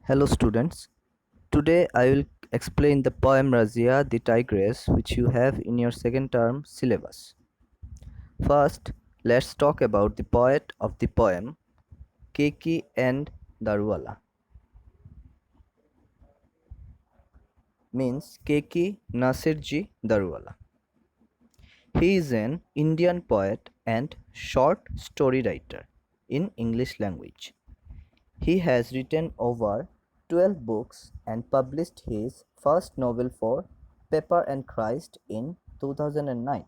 Hello students. Today I will explain the poem Razia the Tigress which you have in your second term syllabus. First, let's talk about the poet of the poem Keki and Daruwala. Means Keki Nasirji Daruwala. He is an Indian poet and short story writer in English language. He has written over 12 books and published his first novel for Pepper and Christ in 2009.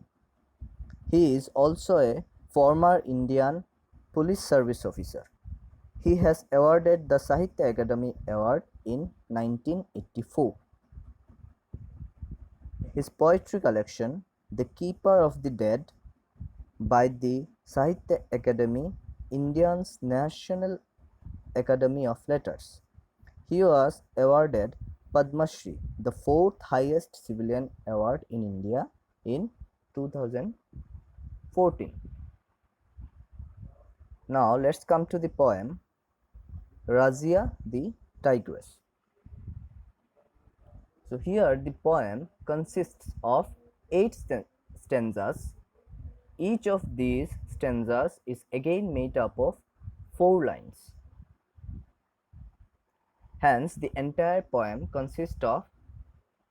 He is also a former Indian Police Service officer. He has awarded the Sahitya Academy Award in 1984. His poetry collection, The Keeper of the Dead, by the Sahitya Academy, India's National Academy of Letters. He was awarded Padma Shri, the fourth highest civilian award in India, in 2014. Now let's come to the poem Razia the Tigress. So here the poem consists of 8 stanzas. Each of these stanzas is again made up of 4 lines. Hence, the entire poem consists of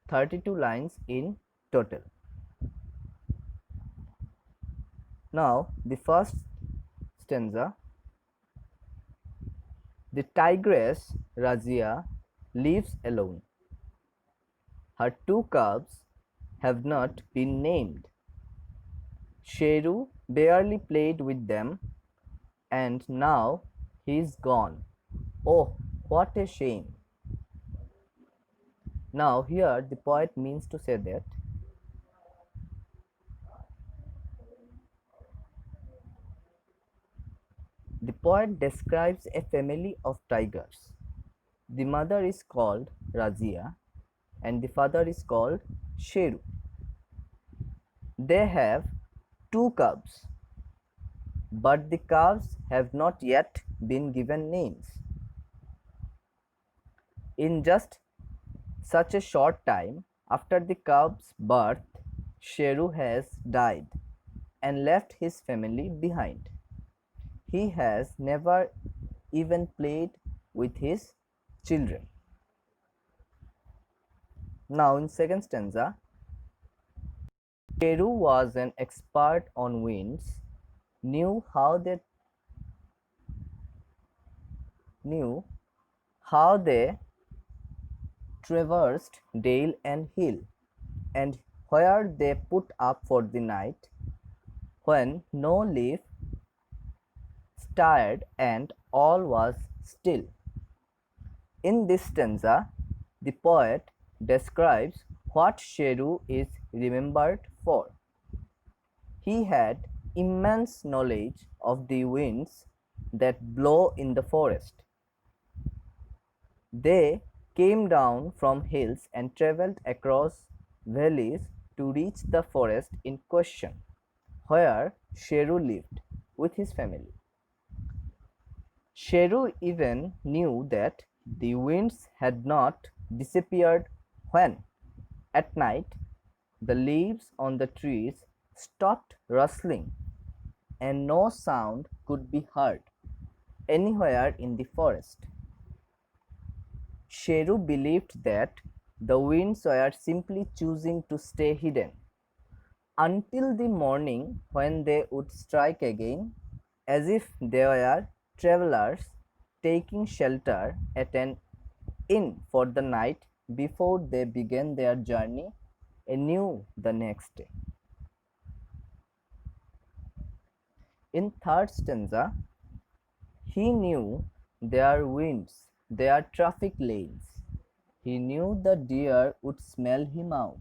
32 lines in total. Now, the first stanza. The tigress Razia lives alone. Her 2 cubs have not been named. Sheru barely played with them, and now he is gone. Oh, what a shame! Now, here the poet means to say that the poet describes a family of tigers. The mother is called Razia and the father is called Sheru. They have 2 cubs, but the cubs have not yet been given names. In just such a short time after the cub's birth, Sheru has died and left his family behind. He has never even played with his children. Now in second stanza, Sheru was an expert on winds, knew how they traversed dale and hill, and where they put up for the night, when no leaf stirred and all was still. In this stanza, the poet describes what Sheru is remembered for. He had immense knowledge of the winds that blow in the forest. They came down from hills and travelled across valleys to reach the forest in question, where Sheru lived with his family. Sheru even knew that the winds had not disappeared when, at night, the leaves on the trees stopped rustling and no sound could be heard anywhere in the forest. Sheru believed that the winds were simply choosing to stay hidden until the morning, when they would strike again, as if they were travelers taking shelter at an inn for the night before they began their journey anew the next day. In third stanza, he knew their winds, their traffic lanes. He knew the deer would smell him out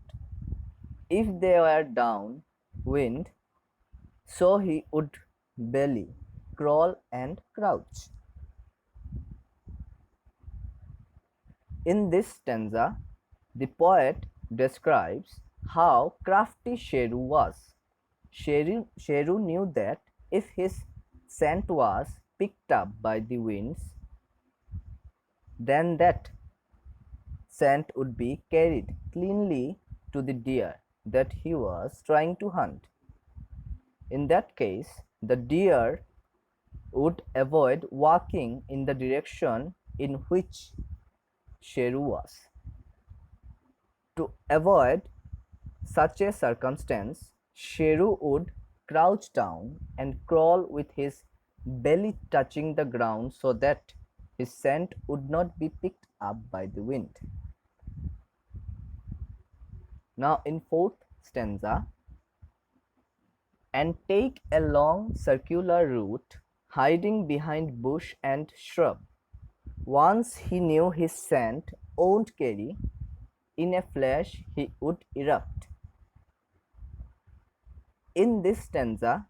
if they were down wind, so he would belly, crawl and crouch. In this stanza, the poet describes how crafty Sheru was. Sheru knew that if his scent was picked up by the winds, Then that scent would be carried cleanly to the deer that he was trying to hunt. In that case, the deer would avoid walking in the direction in which Sheru was. To avoid such a circumstance, Sheru would crouch down and crawl with his belly touching the ground so that his scent would not be picked up by the wind. Now in fourth stanza, and take a long circular route, hiding behind bush and shrub. Once he knew his scent won't carry, in a flash he would erupt. In this stanza,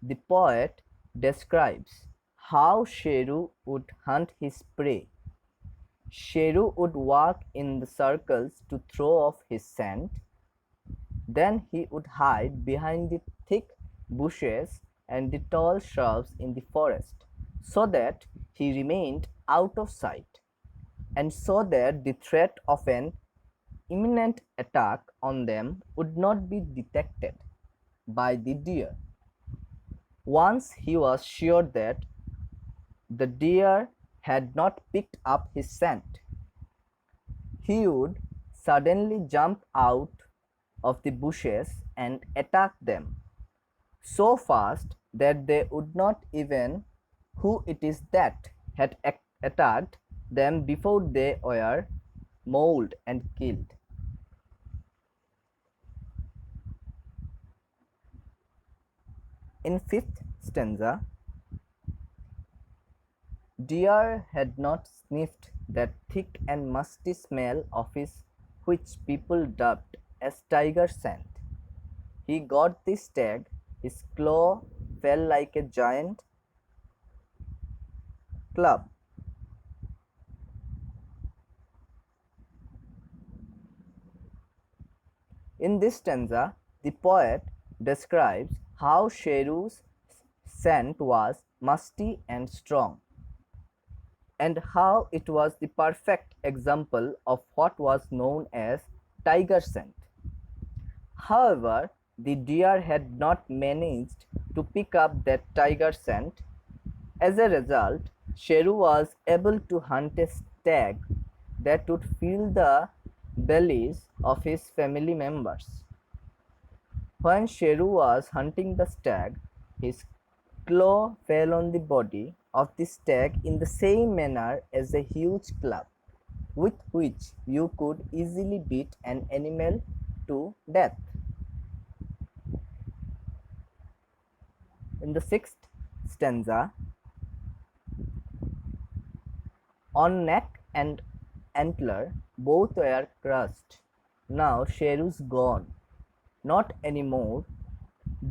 the poet describes how Sheru would hunt his prey. Sheru would walk in the circles to throw off his scent. Then he would hide behind the thick bushes and the tall shrubs in the forest, so that he remained out of sight, and so that the threat of an imminent attack on them would not be detected by the deer. Once he was sure that the deer had not picked up his scent, he would suddenly jump out of the bushes and attack them so fast that they would not even who it is that had attacked them before they were mauled and killed. In fifth stanza, deer had not sniffed that thick and musty smell of his which people dubbed as tiger scent. He got the stag, his claw fell like a giant club. In this stanza, the poet describes how Sheru's scent was musty and strong, and how it was the perfect example of what was known as tiger scent. However, the deer had not managed to pick up that tiger scent. As a result, Sheru was able to hunt a stag that would fill the bellies of his family members. When Sheru was hunting the stag, his claw fell on the body of the stag in the same manner as a huge club, with which you could easily beat an animal to death. In the sixth stanza, on neck and antler both were crushed. Now Sheru's gone. Not anymore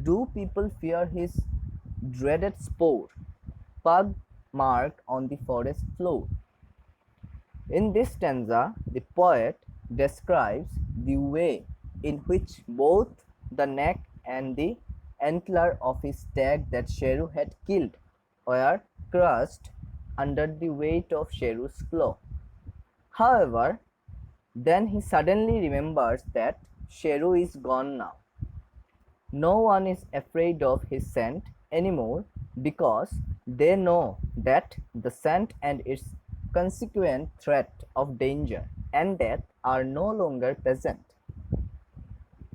do people fear his dreaded spoor, pug marked on the forest floor. In this stanza, the poet describes the way in which both the neck and the antler of his stag that Sheru had killed were crushed under the weight of Sheru's claw. However, then he suddenly remembers that Sheru is gone now. No one is afraid of his scent anymore because they know that the scent and its consequent threat of danger and death are no longer present.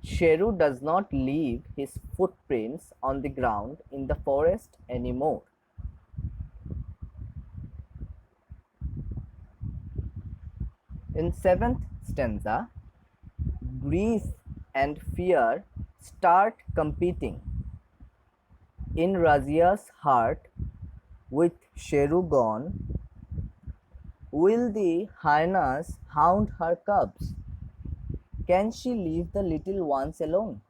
Sheru does not leave his footprints on the ground in the forest anymore. In seventh stanza, grief and fear start competing in Razia's heart. With Sheru gone, will the hyenas hound her cubs? Can she leave the little ones alone?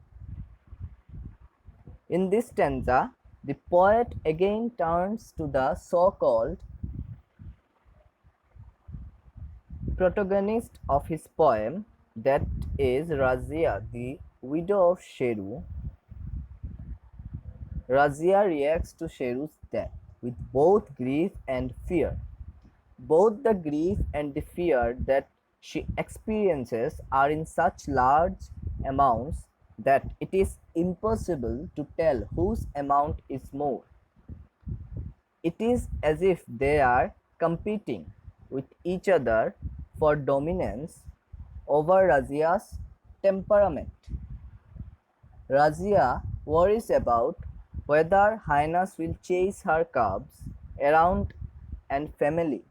In this stanza, the poet again turns to the so-called protagonist of his poem, that is Razia, the widow of Sheru. Razia reacts to Sheru's death with both grief and fear. Both the grief and the fear that she experiences are in such large amounts that it is impossible to tell whose amount is more. It is as if they are competing with each other for dominance over Razia's temperament. Razia worries about whether hyenas will chase her cubs around and finally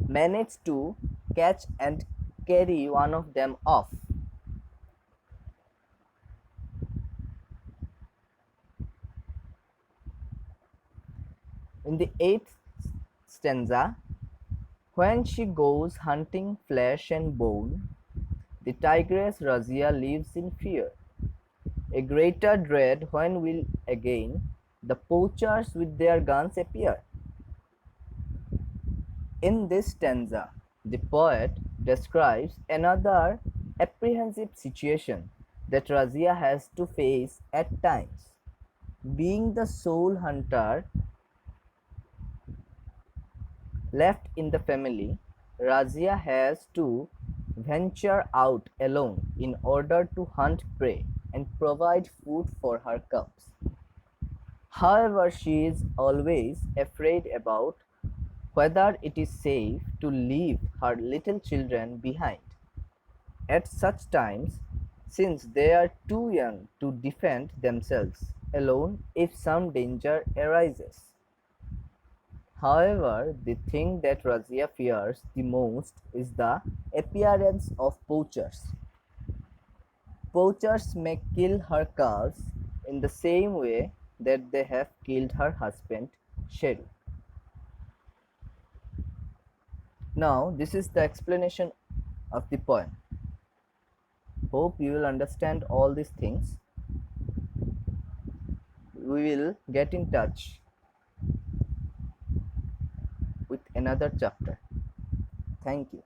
manage to catch and carry one of them off. In the eighth stanza, when she goes hunting flesh and bone, the tigress Razia lives in fear. A greater dread when will again the poachers with their guns appear. In this stanza, the poet describes another apprehensive situation that Razia has to face at times. Being the sole hunter left in the family, Razia has to venture out alone in order to hunt prey and provide food for her cubs. However, she is always afraid about whether it is safe to leave her little children behind. At such times, since they are too young to defend themselves alone if some danger arises. However, the thing that Razia fears the most is the appearance of poachers. Poachers may kill her calves in the same way that they have killed her husband, Sheru. Now, this is the explanation of the poem. Hope you will understand all these things. We will get in touch with another chapter. Thank you.